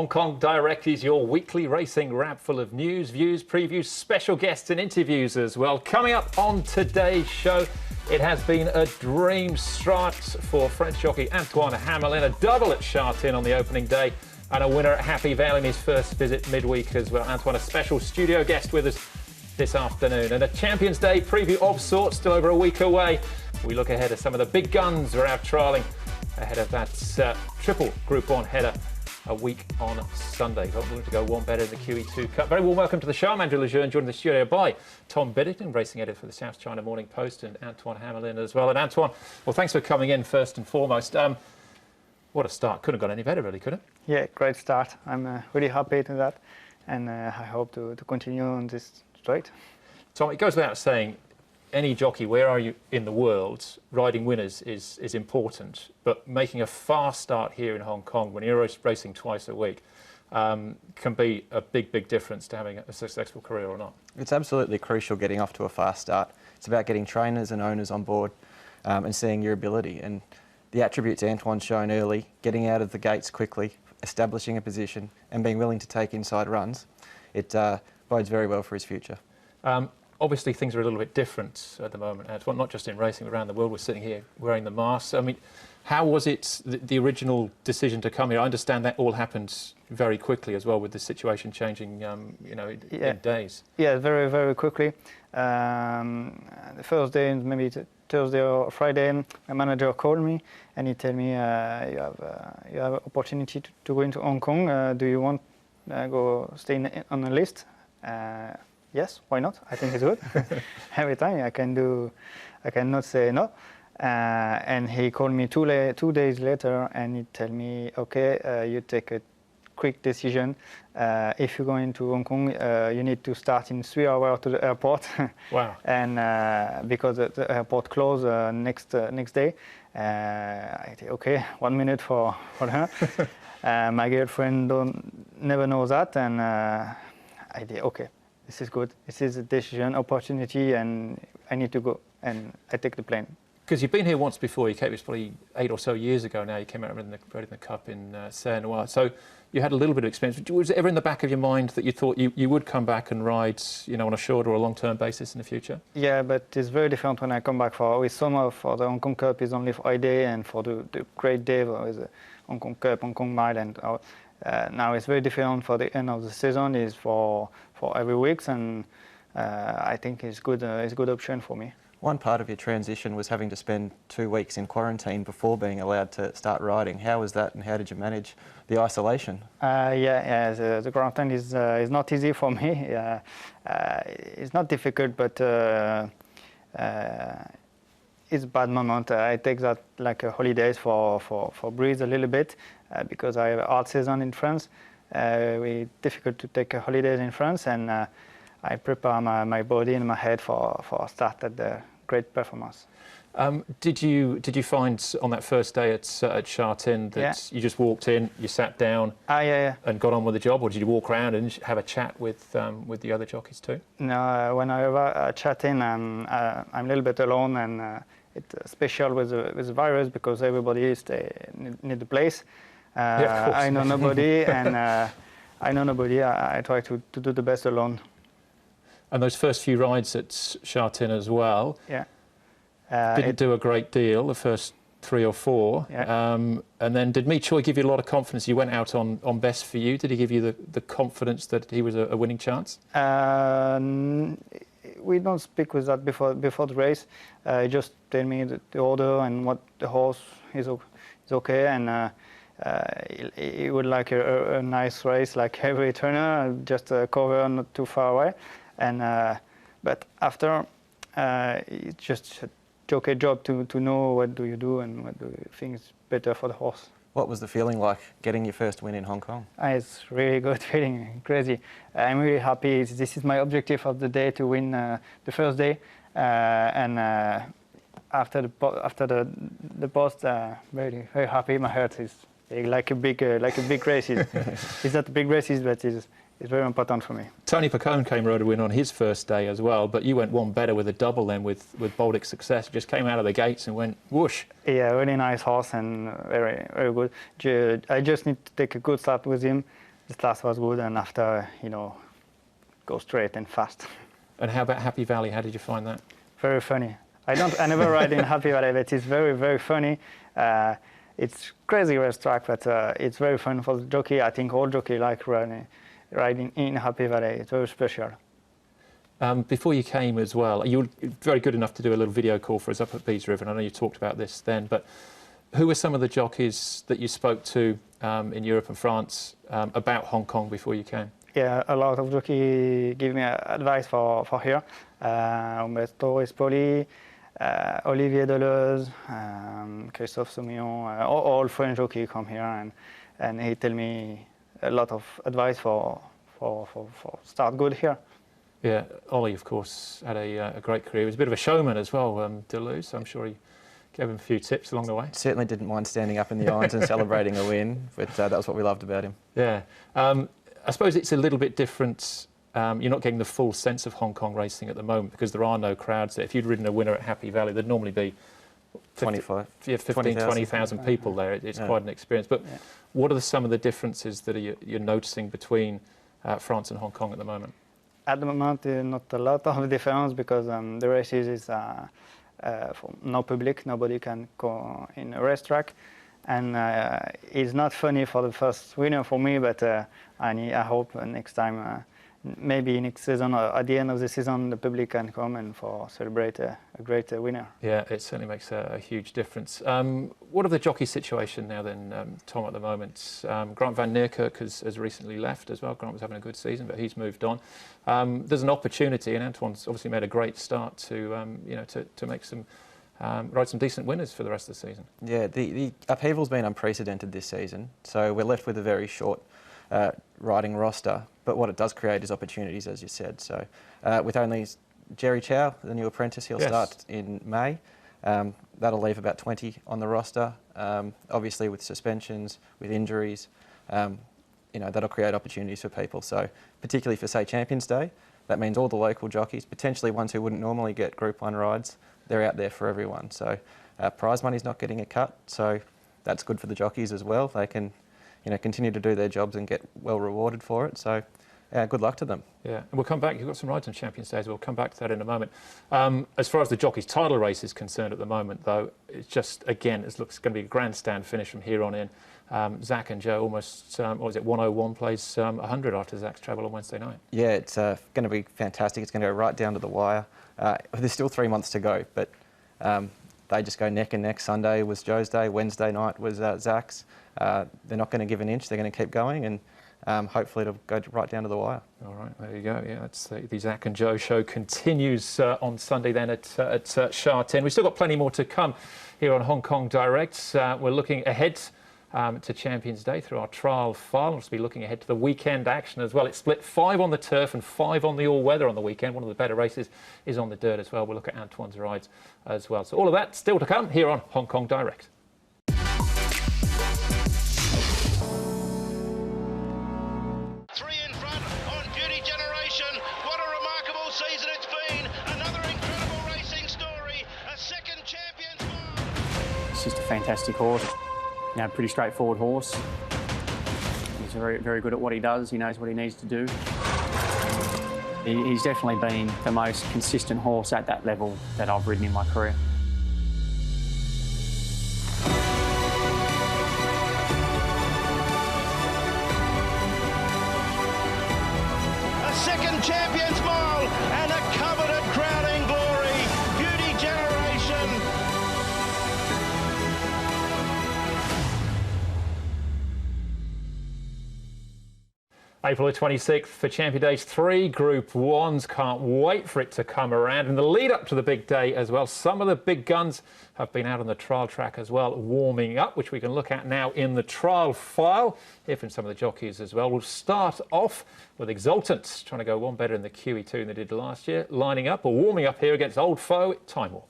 Hong Kong Direct is your weekly racing wrap full of news, views, previews, special guests and interviews as well. Coming up on today's show, it has been a dream start for French jockey Antoine Hamelin, a double at Sha Tin on the opening day and a winner at Happy Vale in his first visit midweek as well. Antoine, a special studio guest with us this afternoon, and a Champions Day preview of sorts still over a week away. We look ahead at some of the big guns who are out trialling ahead of that triple Group 1 header a week on Sunday. Hopefully to go one better in the QE2 Cup. Very warm welcome to the show. I'm Andrew Lejeune, joined in the studio by Tom Biddington, racing editor for the South China Morning Post, and Antoine Hamelin as well. And Antoine, well, thanks for coming in first and foremost. What a start. Couldn't have gone any better, really, could it? Yeah, great start. I'm really happy to that, and I hope to continue on this straight. Tom, it goes without saying, any jockey, where are you in the world, riding winners is important, but making a fast start here in Hong Kong when you're racing twice a week can be a big difference to having a successful career or not. It's absolutely crucial getting off to a fast start. It's about getting trainers and owners on board and seeing your ability. And the attributes Antoine's shown early, getting out of the gates quickly, establishing a position and being willing to take inside runs, it bodes very well for his future. Obviously, things are a little bit different at the moment, Antoine, not just in racing, but around the world. We're sitting here wearing the masks. I mean, how was it, the original decision to come here? I understand that all happened very quickly as well, with the situation changing, in days. Yeah, very quickly. The first day, maybe Thursday or Friday, my manager called me and he told me, you have opportunity to go into Hong Kong. Do you want go stay on the list? Yes, why not? I think it's good. Every time I cannot say no. And he called me 2 days later and he told me, okay, you take a quick decision. If you go into Hong Kong, you need to start in 3 hours to the airport. Wow. And because the airport closed next day, I said, okay, 1 minute for her. My girlfriend never knows that, and I did, okay. This is good. This is a decision, opportunity, and I need to go. And I take the plane. Because you've been here once before. You came, it was probably 8 or so years ago now. You came out in the Cup in Saint-Noir. So you had a little bit of experience. Was it ever in the back of your mind that you thought you would come back and ride, on a short or a long-term basis in the future? Yeah, but it's very different when I come back with summer. For the Hong Kong Cup is only for a day, and for the great day with the Hong Kong Cup, Hong Kong Mile, and now it's very different for the end of the season. Is for every week, and I think it's good. It's a good option for me. One part of your transition was having to spend 2 weeks in quarantine before being allowed to start riding. How was that, and how did you manage the isolation? The quarantine is not easy for me. It's not difficult, but it's a bad moment. I take that like a holidays for breathe a little bit because I have a hard season in France. It's difficult to take holidays in France, and I prepare my body and my head for start at the great performance. Did you find on that first day at Sha Tin that you just walked in, you sat down, and got on with the job, or did you walk around and have a chat with the other jockeys too? No, when I arrive at Sha Tin, I'm a little bit alone, and it's special with the virus because everybody need the place. I know nobody, and I try to do the best alone. And those first few rides at Sha Tin as well, didn't do a great deal, the first 3 or 4. And then did Mi Choi give you a lot of confidence? You went out on best for you. Did he give you the confidence that he was a winning chance? We don't speak with that before the race. He just tell me the order and what the horse is okay, and he would like a nice race like every turner, just cover not too far away. And but after, it's just a jockey job to know what do you do and what do you think is better for the horse. What was the feeling like getting your first win in Hong Kong? It's really good feeling, crazy. I'm really happy. This is my objective of the day, to win the first day, and after the post, very happy. My heart is like a big race. It's not big races, but it's very important for me. Tony Pacone came rode a win on his first day as well, but you went one better with a double then with Baltic Success. Just came out of the gates and went whoosh. Yeah, really nice horse and very good. I just need to take a good start with him. the start was good, and after, go straight and fast. And how about Happy Valley? How did you find that? Very funny. I never ride in Happy Valley, but it's very, very funny. It's crazy racetrack, but it's very fun for the jockey. I think all jockey like riding in Happy Valley. It's very special. Before you came as well, you were very good enough to do a little video call for us up at Bees River, and I know you talked about this then, but who were some of the jockeys that you spoke to in Europe and France about Hong Kong before you came? Yeah, a lot of jockeys give me advice for here. Umberto Rispoli, Olivier Deleuze, Christophe Soumillon, all French jockeys come here, and he tell me a lot of advice for start good here. Yeah, Ollie, of course, had a great career. He was a bit of a showman as well, Deleuze, so I'm sure he gave him a few tips along the way. Certainly didn't mind standing up in the irons and celebrating a win, but that was what we loved about him. Yeah. I suppose it's a little bit different. You're not getting the full sense of Hong Kong racing at the moment because there are no crowds there. If you'd ridden a winner at Happy Valley, there'd normally be 20,000 people there. It's quite an experience. But what are some of the differences that you're noticing between France and Hong Kong at the moment? At the moment, not a lot of difference because the races is for no public, nobody can go in a racetrack, and it's not funny for the first winner for me. But I hope next time, maybe next season or at the end of the season, the public can come and celebrate a great winner. Yeah, it certainly makes a huge difference. What of the jockey situation now then, Tom, at the moment? Grant van Niekerk has recently left as well. Grant was having a good season, but he's moved on. There's an opportunity, and Antoine's obviously made a great start to make some ride some decent winners for the rest of the season. Yeah, the upheaval's been unprecedented this season, so we're left with a very short riding roster, but what it does create is opportunities, as you said. So with only Jerry Chow, the new apprentice, he'll start in May. That'll leave about 20 on the roster. Obviously with suspensions, with injuries, that'll create opportunities for people. So particularly for, say, Champions Day, that means all the local jockeys, potentially ones who wouldn't normally get Group 1 rides, they're out there for everyone. So prize money's not getting a cut, so that's good for the jockeys as well. They can continue to do their jobs and get well rewarded for it. So, good luck to them. Yeah, and we'll come back. You've got some rides on Champions Day, so we'll come back to that in a moment. As far as the jockeys' title race is concerned at the moment, though, it's just, again, it looks going to be a grandstand finish from here on in. Zach and Joe almost, 101 plays 100 after Zach's travel on Wednesday night. Yeah, it's going to be fantastic. It's going to go right down to the wire. There's still 3 months to go, but they just go neck and neck. Sunday was Joe's day. Wednesday night was Zach's. They're not going to give an inch. They're going to keep going, and hopefully it'll go right down to the wire. All right, there you go. Yeah, that's the Zach and Joe show continues on Sunday then at Sha Tin. We've still got plenty more to come here on Hong Kong Direct. We're looking ahead to Champions Day through our trial file. We'll also be looking ahead to the weekend action as well. It's split 5 on the turf and 5 on the all-weather on the weekend. One of the better races is on the dirt as well. We'll look at Antoine's rides as well. So all of that still to come here on Hong Kong Direct. It's just a fantastic horse. Pretty straightforward horse. He's very, very good at what he does. He knows what he needs to do. He's definitely been the most consistent horse at that level that I've ridden in my career. A second Champions Mile and a coveted crowning glory. Beauty Generation. April the 26th for Champion Days 3 Group 1s. Can't wait for it to come around. And the lead up to the big day as well. Some of the big guns have been out on the trial track as well, warming up, which we can look at now in the trial file. Hear from some of the jockeys as well. We'll start off with Exultant, trying to go one better in the QE2 than they did last year. Lining up or warming up here against old foe, Time Warp.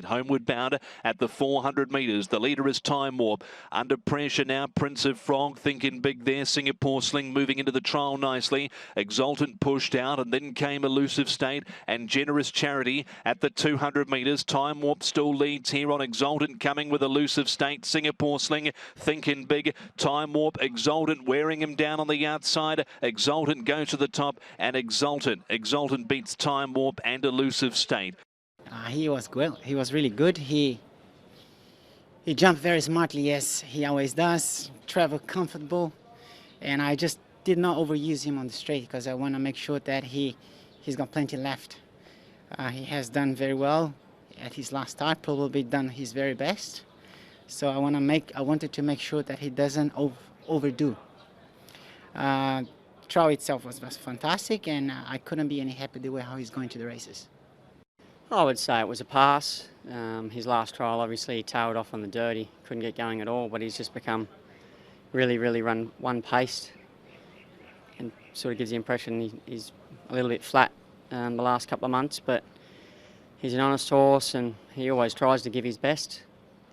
Homeward bound at the 400 metres. The leader is Time Warp. Under pressure now, Prince of Frog thinking big there. Singapore Sling moving into the trial nicely. Exultant pushed out, and then came Elusive State and Generous Charity at the 200 metres. Time Warp still leads here on Exultant, coming with Elusive State. Singapore Sling thinking big. Time Warp, Exultant wearing him down on the outside. Exultant goes to the top, and Exultant beats Time Warp and Elusive State. He was good. He was really good. He jumped very smartly, as he always does. Traveled comfortable, and I just did not overuse him on the straight because I want to make sure that he's got plenty left. He has done very well at his last start. Probably done his very best. So I wanted to make sure that he doesn't overdo. Trial itself was fantastic, and I couldn't be any happier the way how he's going to the races. I would say it was a pass. His last trial, obviously, he tailed off on the dirty, couldn't get going at all, but he's just become really one-paced, and sort of gives the impression he's a little bit flat the last couple of months, but he's an honest horse and he always tries to give his best.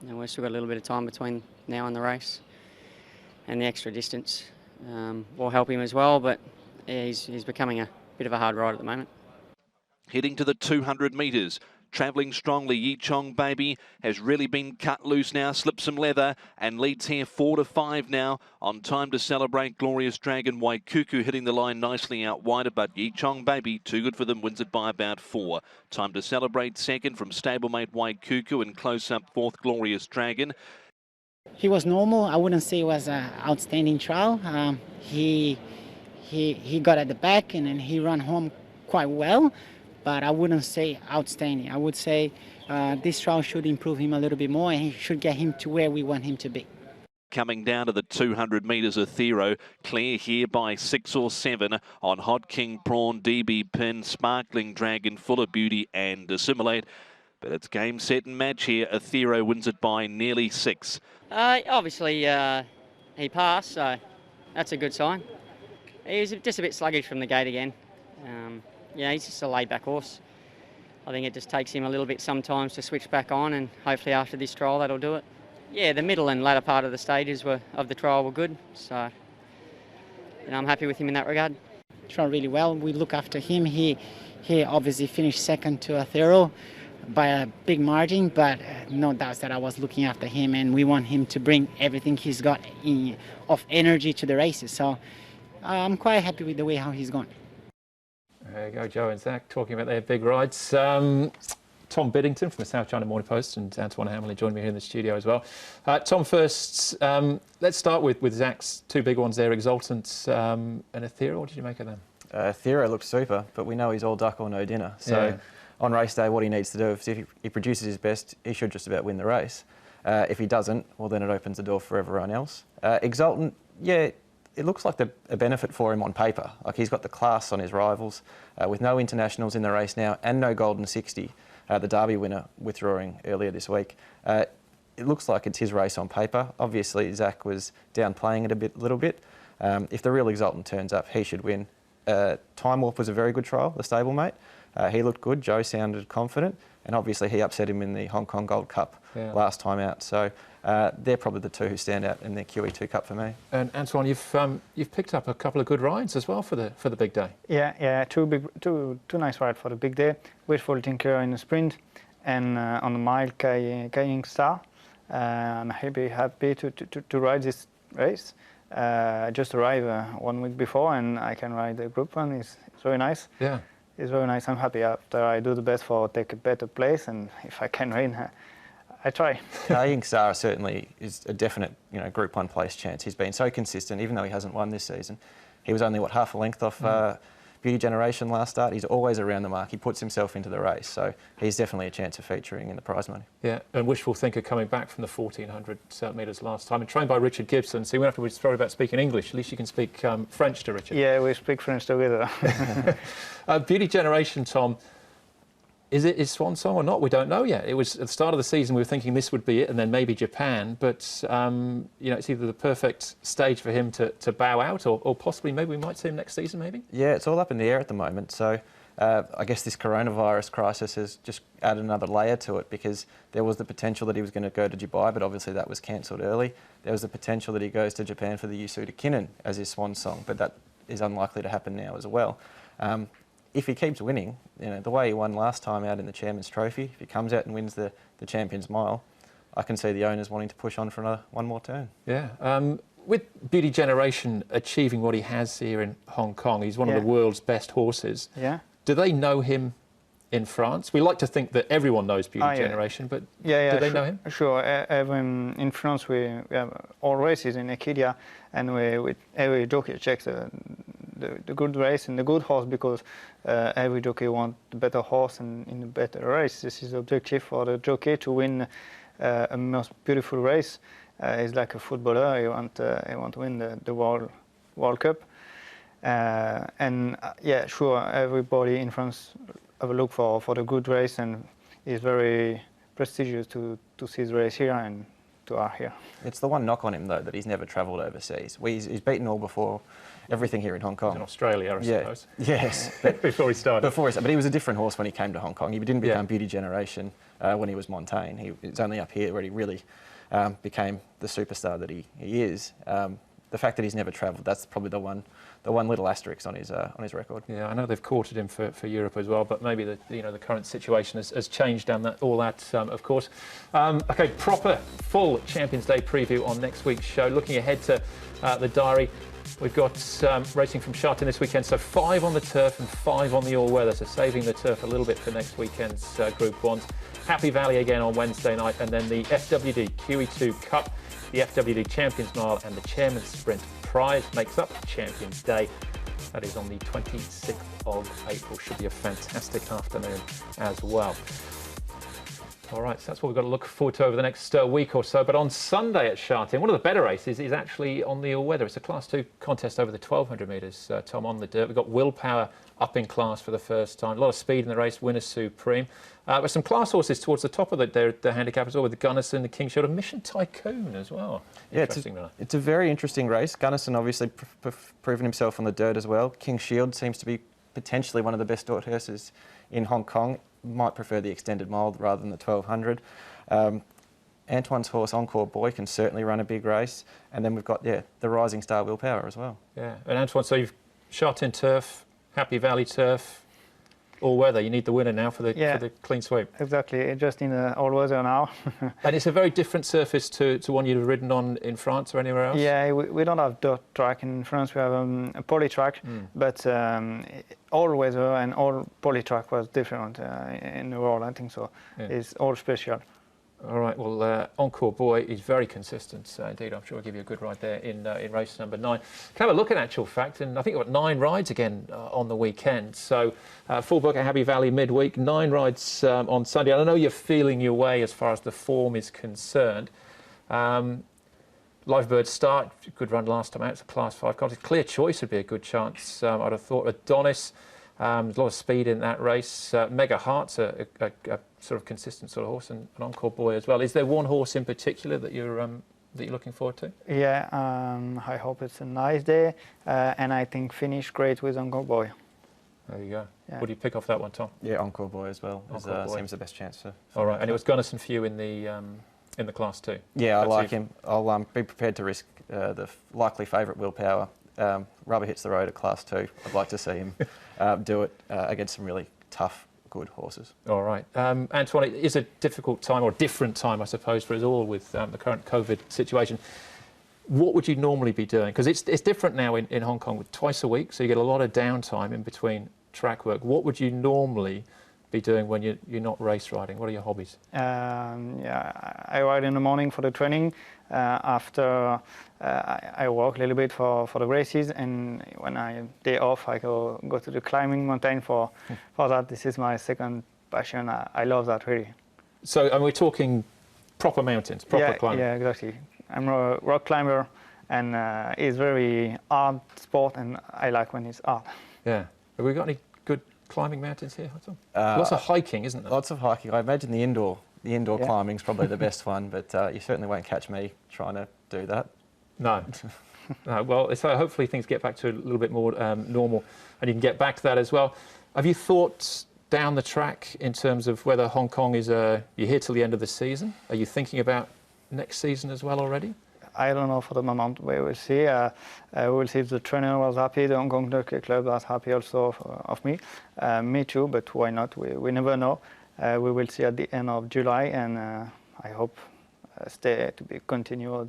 And we've still got a little bit of time between now and the race, and the extra distance will help him as well, but yeah, he's becoming a bit of a hard ride at the moment. Heading to the 200 metres. Travelling strongly, Yi Chong Baby has really been cut loose now, slipped some leather and leads here 4 to 5 now. On Time to Celebrate, Glorious Dragon, Waikuku hitting the line nicely out wider, but Yi Chong Baby, too good for them, wins it by about 4. Time to Celebrate second from stablemate Waikuku, and close up fourth Glorious Dragon. He was normal. I wouldn't say it was an outstanding trial. He got at the back and then he ran home quite well. But I wouldn't say outstanding. I would say this trial should improve him a little bit more, and he should get him to where we want him to be. Coming down to the 200 metres, Athero, clear here by 6 or 7 on Hot King Prawn, DB Pin, Sparkling Dragon, Full of Beauty and Assimilate. But it's game, set and match here. Athero wins it by nearly 6. Obviously, he passed, so that's a good sign. He was just a bit sluggish from the gate again. Yeah, he's just a laid-back horse. I think it just takes him a little bit sometimes to switch back on, and hopefully after this trial that'll do it. Yeah, the middle and latter part of the stages of the trial were good, so I'm happy with him in that regard. Trial really well. We look after him. He obviously finished second to Athero by a big margin, but no doubts that I was looking after him, and we want him to bring everything he's got of energy to the races. So I'm quite happy with the way how he's gone. There you go, Joe and Zach talking about their big rides. Tom Biddington from the South China Morning Post and Antoine Hamelin joined me here in the studio as well. Tom, first, let's start with Zach's 2 big ones there, Exultant and Athero. What did you make of them? Athero looked super, but we know he's all duck or no dinner. So yeah. On race day, what he needs to do, if he produces his best, he should just about win the race. If he doesn't, well, then it opens the door for everyone else. Exultant, yeah, it looks like a benefit for him on paper. Like, he's got the class on his rivals, with no internationals in the race now and no Golden 60, the Derby winner withdrawing earlier this week. It looks like it's his race on paper. Obviously, Zach was downplaying it a little bit. If the real Exultant turns up, he should win. Time Warp was a very good trial, the stablemate. He looked good. Joe sounded confident, and obviously he upset him in the Hong Kong Gold Cup last time out. So they're probably the 2 who stand out in the QE2 Cup for me. And Antoine, you've picked up a couple of good rides as well for the big day. Yeah, two nice rides for the big day. Wishful Tinker in the sprint, and on the mile, Kaying Star. I'm happy to ride this race. I just arrived 1 week before, and I can ride the group one. It's very nice. Yeah. It's very nice. I'm happy after I do the best for take a better place, and if I can win, I try. Kaying Star certainly is a definite, Group 1 place chance. He's been so consistent, even though he hasn't won this season. He was only, half a length off Beauty Generation last start. He's always around the mark. He puts himself into the race, so he's definitely a chance of featuring in the prize money. Yeah, and Wishful Thinker coming back from the 1400 metres last time, and trained by Richard Gibson, so you won't have to be sorry about speaking English. At least you can speak French to Richard. Yeah, we speak French together. Beauty Generation, Tom, is it his swan song or not? We don't know yet. It was at the start of the season we were thinking this would be it, and then maybe Japan, but it's either the perfect stage for him to bow out, or possibly maybe we might see him next season, maybe? Yeah, it's all up in the air at the moment. So I guess this coronavirus crisis has just added another layer to it, because there was the potential that he was going to go to Dubai, but obviously that was cancelled early. There was the potential that he goes to Japan for the Yasuda Kinnan as his swan song, but that is unlikely to happen now as well. If he keeps winning, the way he won last time out in the Chairman's Trophy, if he comes out and wins the Champions Mile, I can see the owners wanting to push on for one more turn. Yeah. With Beauty Generation achieving what he has here in Hong Kong, he's one of the world's best horses. Yeah. Do they know him in France? We like to think that everyone knows Beauty Generation, but do they know him? Sure. In France, we have all races in Acadia, and every jockey checks the good race and the good horse, because every jockey wants the better horse and in the better race. This is the objective for the jockey, to win a most beautiful race. He's like a footballer. He want to win the World Cup. Sure, everybody in France have a look for the good race, and it's very prestigious to see the race here and to are here. It's the one knock on him, though, that he's never travelled overseas. He's beaten all before, everything here in Hong Kong. In Australia, I suppose. Yes. Before he started. But he was a different horse when he came to Hong Kong. He didn't become Beauty Generation when he was Montaigne. He was only up here where he really became the superstar that he is. The fact that he's never travelled, that's probably the one little asterisk on his record. Yeah, I know they've courted him for Europe as well, but maybe the current situation has changed all that, of course. Okay, proper full Champions Day preview on next week's show. Looking ahead to the diary, we've got racing from Sha Tin this weekend, so 5 on the turf and 5 on the all-weather, so saving the turf a little bit for next weekend's Group 1s. Happy Valley again on Wednesday night, and then the FWD QE2 Cup, the FWD Champions Mile and the Chairman's Sprint prize makes up Champions Day. That is on the 26th of April. Should be a fantastic afternoon as well. All right, so that's what we've got to look forward to over the next week or so. But on Sunday at Sha Tin, one of the better races is actually on the all-weather. It's a Class 2 contest over the 1,200 metres, Tom, on the dirt. We've got Willpower up in class for the first time. A lot of speed in the race, Winner Supreme. With some class horses towards the top of the handicap as well, with the Gunnison, the King Shield, and Mission Tycoon as well. Yeah, it's a very interesting race. Gunnison obviously proven himself on the dirt as well. King Shield seems to be potentially one of the best horses in Hong Kong. Might prefer the extended mile rather than the 1,200. Antoine's horse, Encore Boy, can certainly run a big race. And then we've got, the Rising Star Willpower as well. Yeah, and Antoine, so you've Sha Tin turf, Happy Valley turf, all weather. You need the winner now for the clean sweep. Exactly, just in the all weather now. And it's a very different surface to one you'd have ridden on in France or anywhere else? Yeah, we don't have dirt track in France. We have a poly track, but all weather and all poly track was different in the world, I think so. Yeah. It's all special. All right, well, Encore Boy is very consistent indeed. I'm sure I'll give you a good ride there in race number 9. Can have a look at actual fact, and I think we've got 9 rides again on the weekend. So full book at Happy Valley midweek, 9 rides on Sunday. And I know you're feeling your way as far as the form is concerned. Live Bird Start, good run last time out. It's a Class 5 contest. Clear Choice would be a good chance, I'd have thought. Adonis, there's a lot of speed in that race. Mega Heart's a sort of consistent sort of horse, and an Encore Boy as well. Is there one horse in particular that you're looking forward to? Yeah, I hope it's a nice day, and I think finish great with Encore Boy. There you go. Yeah. What do you pick off that one, Tom? Yeah, Encore Boy as well. Seems the best chance for all right, and it was Gunnison for you in the Class 2. Yeah, I like him. I'll be prepared to risk the likely favourite Willpower. Rubber hits the road at Class 2. I'd like to see him do it against some really tough, good horses. All right. Antoine, it is a difficult time, or different time, I suppose, for us all with the current COVID situation. What would you normally be doing? Because it's different now in Hong Kong, with twice a week, so you get a lot of downtime in between track work. What would you normally be doing when you're not race riding? What are your hobbies? I ride in the morning for the training. After I walk a little bit for the races, and when I day off, I go to the climbing mountain for that. This is my second passion. I love that really. So, and we're talking proper mountains, proper climbing. Yeah, exactly. I'm a rock climber, and it's very hard sport, and I like when it's hard. Yeah. Have we got any good climbing mountains here? Lots of hiking, isn't there? Lots of hiking. I imagine the indoor climbing's probably the best one, but you certainly won't catch me trying to do that. No. No. Well, so hopefully things get back to a little bit more normal, and you can get back to that as well. Have you thought down the track in terms of whether Hong Kong is you're here till the end of the season? Are you thinking about next season as well already? I don't know for the moment. We will see. We will see if the trainer was happy, the Hong Kong Jockey Club was happy also of me. Me too, but why not? We never know. We will see at the end of July, and I hope continue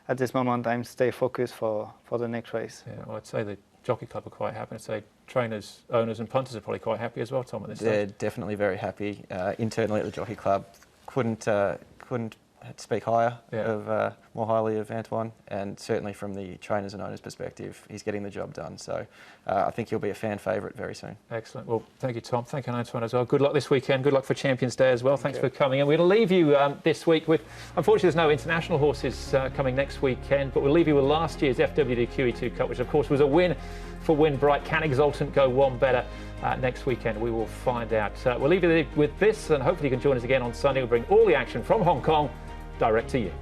at this moment. I'm stay focused for the next race. Yeah, well, I'd say the Jockey Club are quite happy. I'd say trainers, owners, and punters are probably quite happy as well, Tom. At this They're stage. definitely very happy. Internally at the Jockey Club, couldn't speak higher more highly of Antoine, and certainly from the trainers and owners' perspective, he's getting the job done. So I think he'll be a fan favourite very soon. Excellent. Well, thank you, Tom. Thank you, Antoine, as well. Good luck this weekend. Good luck for Champions Day as well. Thanks for coming. And we're going to leave you this week with, unfortunately, there's no international horses coming next weekend, but we'll leave you with last year's FWD QE2 Cup, which, of course, was a win for Win Bright. Can Exultant go one better next weekend? We will find out. We'll leave you with this, and hopefully you can join us again on Sunday. We'll bring all the action from Hong Kong direct to you.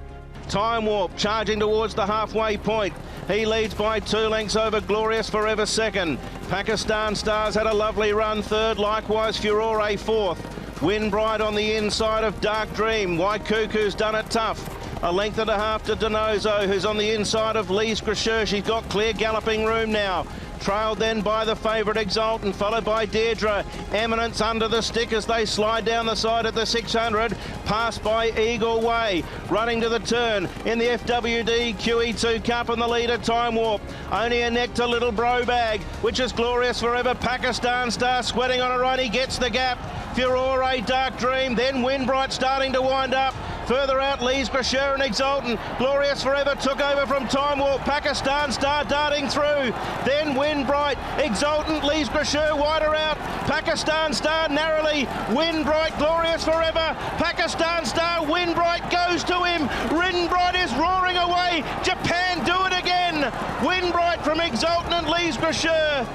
Time Warp charging towards the halfway point. He leads by 2 lengths over Glorious Forever second. Pakistan Stars had a lovely run third, likewise Furore fourth. Win Bright on the inside of Dark Dream. Waikuku's done it tough. A length and a half to Donoso, who's on the inside of Lee's Grasher. She's got clear galloping room now. Trailed then by the favourite Exultant, followed by Deirdre. Eminence under the stick as they slide down the side at the 600. Passed by Eagle Way. Running to the turn in the FWD QE2 Cup, and the leader Time Warp. Only a neck to Little Bro Bag, which is Glorious Forever. Pakistan Star sweating on her own. He gets the gap. Furore, Dark Dream, then Win Bright starting to wind up. Further out, Lee's Grasher and Exultant. Glorious Forever took over from Time Warp. Pakistan Star darting through. Then Win Bright, Exultant, Lee's Grasher wider out. Pakistan Star narrowly. Win Bright, Glorious Forever. Pakistan Star, Win Bright goes to him. Win Bright is roaring away. Japan do it again. Win Bright from Exultant and Lee's Grasher.